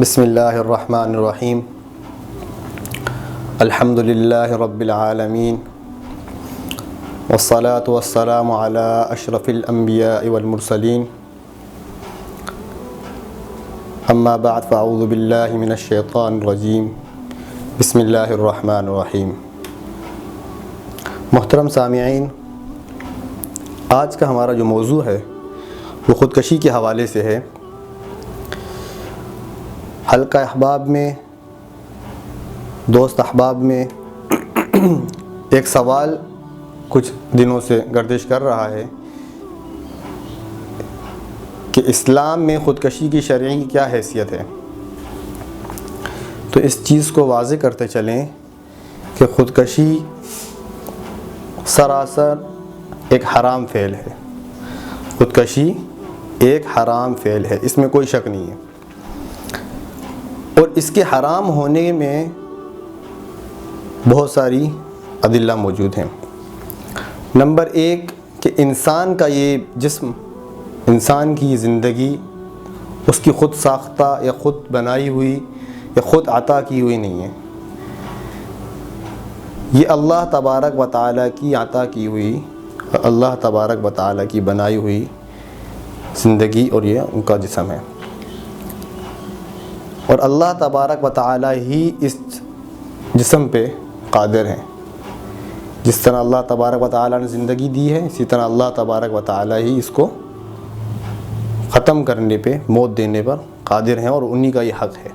بسم اللہ الرحمن الرحیم الحمد للہ رب العالمین والصلاة والسلام علی اشرف الانبیاء والمرسلین اما بعد فاعوذ باللہ من الشیطان الرجیم بسم اللہ الرحمن الرحیم۔ محترم سامعین، آج کا ہمارا جو موضوع ہے وہ خودکشی کے حوالے سے ہے۔ حلقہ احباب میں، دوست احباب میں ایک سوال کچھ دنوں سے گردش کر رہا ہے کہ اسلام میں خودکشی کی شرعی کیا حیثیت ہے۔ تو اس چیز کو واضح کرتے چلیں کہ خودکشی سراسر ایک حرام فعل ہے۔ خودکشی ایک حرام فعل ہے، اس میں کوئی شک نہیں ہے، اور اس کے حرام ہونے میں بہت ساری ادلہ موجود ہیں۔ نمبر ایک کہ انسان کا یہ جسم، انسان کی یہ زندگی اس کی خود ساختہ یا خود بنائی ہوئی یا خود عطا کی ہوئی نہیں ہے، یہ اللہ تبارک و تعالیٰ کی عطا کی ہوئی، اللہ تبارک و تعالیٰ کی بنائی ہوئی زندگی اور یہ ان کا جسم ہے، اور اللہ تبارک و تعالیٰ ہی اس جسم پہ قادر ہیں۔ جس طرح اللہ تبارک و تعالیٰ نے زندگی دی ہے، اسی طرح اللہ تبارک و تعالیٰ ہی اس کو ختم کرنے پہ، موت دینے پر قادر ہیں، اور انہی کا یہ حق ہے۔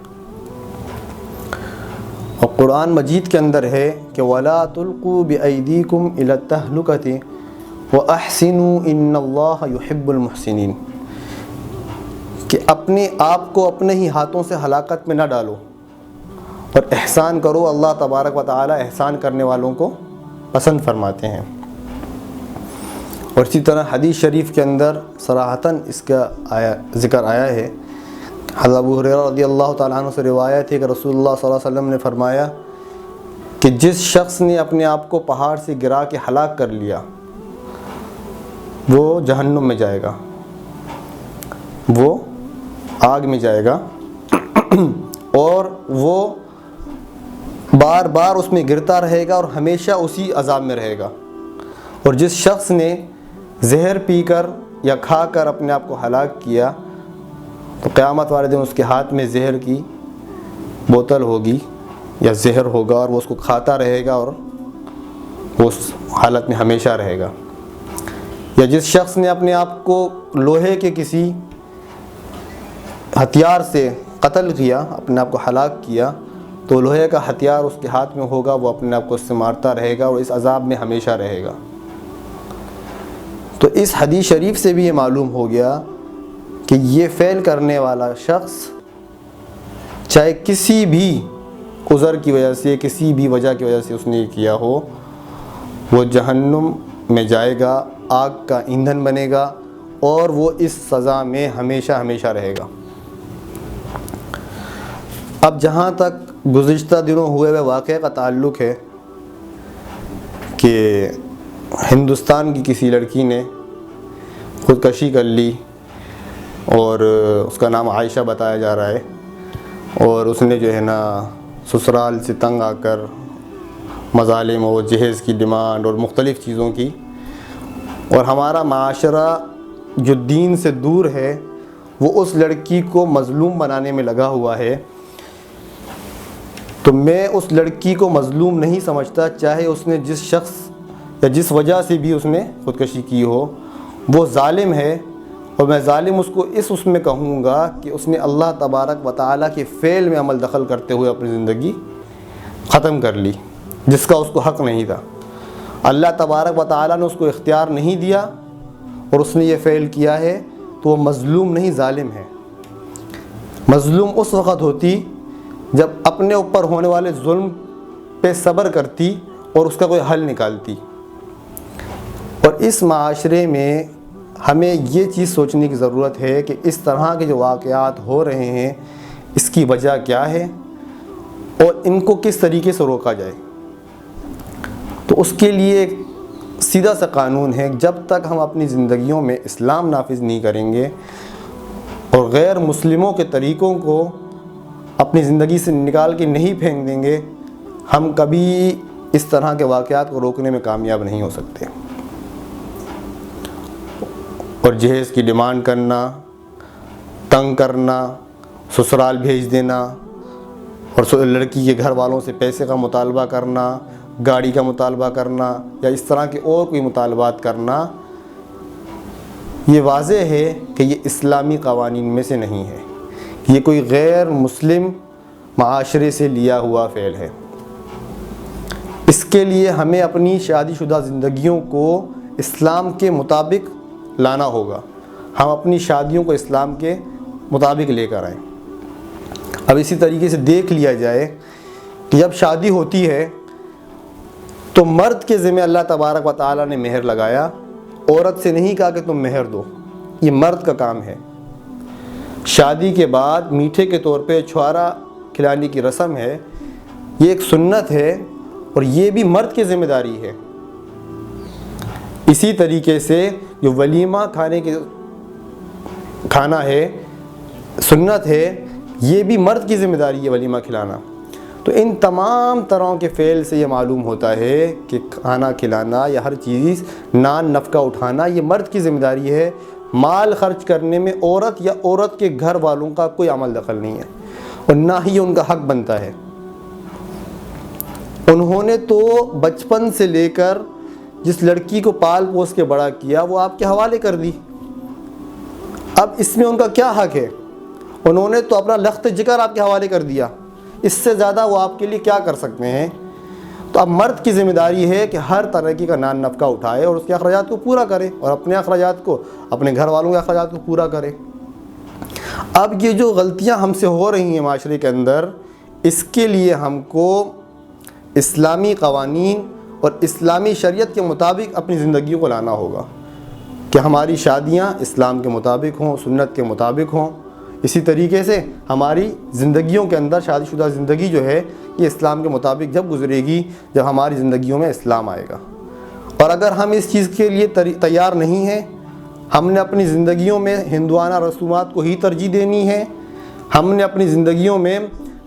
اور قرآن مجید کے اندر ہے کہ وَلَا تُلْقُوا بِأَيْدِيكُمْ إِلَى التَّهْلُكَةِ وَأَحْسِنُوا إِنَّ اللَّهَ يُحِبُّ الْمُحْسِنِينَ، کہ اپنے آپ کو اپنے ہی ہاتھوں سے ہلاکت میں نہ ڈالو اور احسان کرو، اللہ تبارک و تعالی احسان کرنے والوں کو پسند فرماتے ہیں۔ اور اسی طرح حدیث شریف کے اندر صراحتاً اس کا ذکر آیا ہے۔ حضرت ابو ہریرہ رضی اللہ تعالیٰ عنہ سے روایت ہے کہ رسول اللہ صلی اللہ علیہ وسلم نے فرمایا کہ جس شخص نے اپنے آپ کو پہاڑ سے گرا کے ہلاک کر لیا وہ جہنم میں جائے گا، وہ آگ میں جائے گا، اور وہ بار بار اس میں گرتا رہے گا اور ہمیشہ اسی عذاب میں رہے گا۔ اور جس شخص نے زہر پی کر یا کھا کر اپنے آپ کو ہلاک کیا تو قیامت والے دن اس کے ہاتھ میں زہر کی بوتل ہوگی یا زہر ہوگا، اور وہ اس کو کھاتا رہے گا اور وہ اس حالت میں ہمیشہ رہے گا۔ یا جس شخص نے اپنے آپ کو لوہے کے کسی ہتھیار سے قتل کیا، اپنے آپ کو ہلاک کیا، تو لوہے کا ہتھیار اس کے ہاتھ میں ہوگا، وہ اپنے آپ کو اس سے مارتا رہے گا اور اس عذاب میں ہمیشہ رہے گا۔ تو اس حدیث شریف سے بھی یہ معلوم ہو گیا کہ یہ فعل کرنے والا شخص چاہے کسی بھی عذر کی وجہ سے، کسی بھی وجہ کی وجہ سے اس نے یہ کیا ہو، وہ جہنم میں جائے گا، آگ کا ایندھن بنے گا، اور وہ اس سزا میں ہمیشہ ہمیشہ رہے گا۔ اب جہاں تک گزشتہ دنوں ہوئے ہوئے واقعے کا تعلق ہے کہ ہندوستان کی کسی لڑکی نے خودکشی کر لی، اور اس کا نام عائشہ بتایا جا رہا ہے، اور اس نے جو ہے نا سسرال سے تنگ آ کر مظالم و جہیز کی ڈیمانڈ اور مختلف چیزوں کی، اور ہمارا معاشرہ جو دین سے دور ہے وہ اس لڑکی کو مظلوم بنانے میں لگا ہوا ہے۔ تو میں اس لڑکی کو مظلوم نہیں سمجھتا، چاہے اس نے جس شخص یا جس وجہ سے بھی اس نے خودکشی کی ہو، وہ ظالم ہے، اور میں ظالم اس میں کہوں گا کہ اس نے اللہ تبارک و تعالیٰ کے فعل میں عمل دخل کرتے ہوئے اپنی زندگی ختم کر لی، جس کا اس کو حق نہیں تھا۔ اللہ تبارک و تعالیٰ نے اس کو اختیار نہیں دیا اور اس نے یہ فعل کیا ہے، تو وہ مظلوم نہیں، ظالم ہے۔ مظلوم اس وقت ہوتی جب اپنے اوپر ہونے والے ظلم پہ صبر کرتی اور اس کا کوئی حل نکالتی۔ اور اس معاشرے میں ہمیں یہ چیز سوچنے کی ضرورت ہے کہ اس طرح کے جو واقعات ہو رہے ہیں اس کی وجہ کیا ہے اور ان کو کس طریقے سے روکا جائے۔ تو اس کے لیے ایک سیدھا سا قانون ہے، جب تک ہم اپنی زندگیوں میں اسلام نافذ نہیں کریں گے اور غیر مسلموں کے طریقوں کو اپنی زندگی سے نکال کے نہیں پھینک دیں گے، ہم کبھی اس طرح کے واقعات کو روکنے میں کامیاب نہیں ہو سکتے۔ اور جہیز کی ڈیمانڈ کرنا، تنگ کرنا، سسرال بھیج دینا، اور لڑکی کے گھر والوں سے پیسے کا مطالبہ کرنا، گاڑی کا مطالبہ کرنا، یا اس طرح کے اور کوئی مطالبات کرنا، یہ واضح ہے کہ یہ اسلامی قوانین میں سے نہیں ہے، یہ کوئی غیر مسلم معاشرے سے لیا ہوا فعل ہے۔ اس کے لیے ہمیں اپنی شادی شدہ زندگیوں کو اسلام کے مطابق لانا ہوگا، ہم اپنی شادیوں کو اسلام کے مطابق لے کر آئیں۔ اب اسی طریقے سے دیکھ لیا جائے کہ جب شادی ہوتی ہے تو مرد کے ذمہ اللہ تبارک و تعالیٰ نے مہر لگایا، عورت سے نہیں کہا کہ تم مہر دو، یہ مرد کا کام ہے۔ شادی کے بعد میٹھے کے طور پہ چھوارا کھلانے کی رسم ہے، یہ ایک سنت ہے اور یہ بھی مرد کی ذمہ داری ہے۔ اسی طریقے سے جو ولیمہ کھانا ہے، سنت ہے، یہ بھی مرد کی ذمہ داری ہے ولیمہ کھلانا۔ تو ان تمام طرح کے فعل سے یہ معلوم ہوتا ہے کہ کھانا کھلانا یا ہر چیز نان نفقہ اٹھانا یہ مرد کی ذمہ داری ہے، مال خرچ کرنے میں عورت یا عورت کے گھر والوں کا کوئی عمل دخل نہیں ہے، اور نہ ہی ان کا حق بنتا ہے۔ انہوں نے تو بچپن سے لے کر جس لڑکی کو پال پوس کے بڑا کیا وہ آپ کے حوالے کر دی، اب اس میں ان کا کیا حق ہے؟ انہوں نے تو اپنا لخت جگر آپ کے حوالے کر دیا، اس سے زیادہ وہ آپ کے لیے کیا کر سکتے ہیں؟ تو اب مرد کی ذمہ داری ہے کہ ہر طرح کا نان نفقہ اٹھائے اور اس کے اخراجات کو پورا کرے، اور اپنے اخراجات کو، اپنے گھر والوں کے اخراجات کو پورا کرے۔ اب یہ جو غلطیاں ہم سے ہو رہی ہیں معاشرے کے اندر، اس کے لیے ہم کو اسلامی قوانین اور اسلامی شریعت کے مطابق اپنی زندگیوں کو لانا ہوگا کہ ہماری شادیاں اسلام کے مطابق ہوں، سنت کے مطابق ہوں۔ اسی طریقے سے ہماری زندگیوں کے اندر شادی شدہ زندگی جو ہے یہ اسلام کے مطابق جب گزرے گی جب ہماری زندگیوں میں اسلام آئے گا۔ اور اگر ہم اس چیز کے لیے تیار نہیں ہیں، ہم نے اپنی زندگیوں میں ہندوانہ رسومات کو ہی ترجیح دینی ہے، ہم نے اپنی زندگیوں میں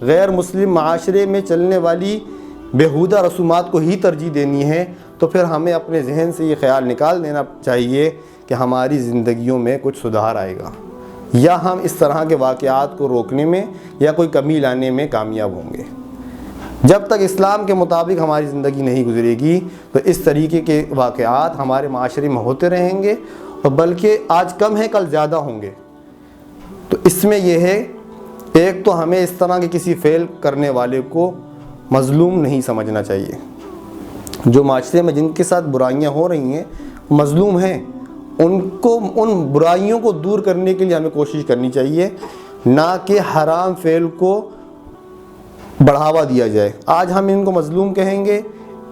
غیر مسلم معاشرے میں چلنے والی بیہودہ رسومات کو ہی ترجیح دینی ہے، تو پھر ہمیں اپنے ذہن سے یہ خیال نکال دینا چاہیے کہ ہماری زندگیوں میں کچھ سدھار آئے گا، یا ہم اس طرح کے واقعات کو روکنے میں یا کوئی کمی لانے میں کامیاب ہوں گے۔ جب تک اسلام کے مطابق ہماری زندگی نہیں گزرے گی تو اس طریقے کے واقعات ہمارے معاشرے میں ہوتے رہیں گے، اور بلکہ آج کم ہے کل زیادہ ہوں گے۔ تو اس میں یہ ہے، ایک تو ہمیں اس طرح کے کسی فعل کرنے والے کو مظلوم نہیں سمجھنا چاہیے۔ جو معاشرے میں جن کے ساتھ برائیاں ہو رہی ہیں مظلوم ہیں، ان برائیوں کو دور کرنے کے لیے ہمیں کوشش کرنی چاہیے، نہ کہ حرام فعل کو بڑھاوا دیا جائے۔ آج ہم ان کو مظلوم کہیں گے،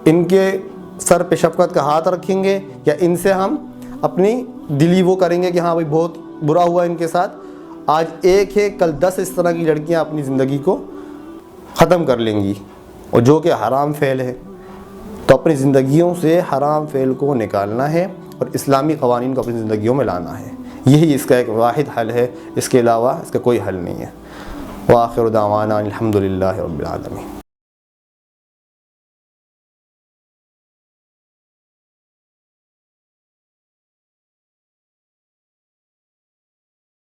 ان کے سر پہ شفقت کا ہاتھ رکھیں گے، یا ان سے ہم اپنی دلی وہ کریں گے کہ ہاں بھائی بہت برا ہوا ان کے ساتھ۔ آج ایک ہے، کل 10 اس طرح کی لڑکیاں اپنی زندگی کو ختم کر لیں گی، اور جو کہ حرام فعل ہے۔ تو اپنی زندگیوں سے حرام فعل کو نکالنا ہے اور اسلامی قوانین کو اپنی زندگیوں میں لانا ہے، یہی اس کا ایک واحد حل ہے، اس کے علاوہ اس کا کوئی حل نہیں ہے۔ وآخر دعوانا الحمد للہ رب العالمین۔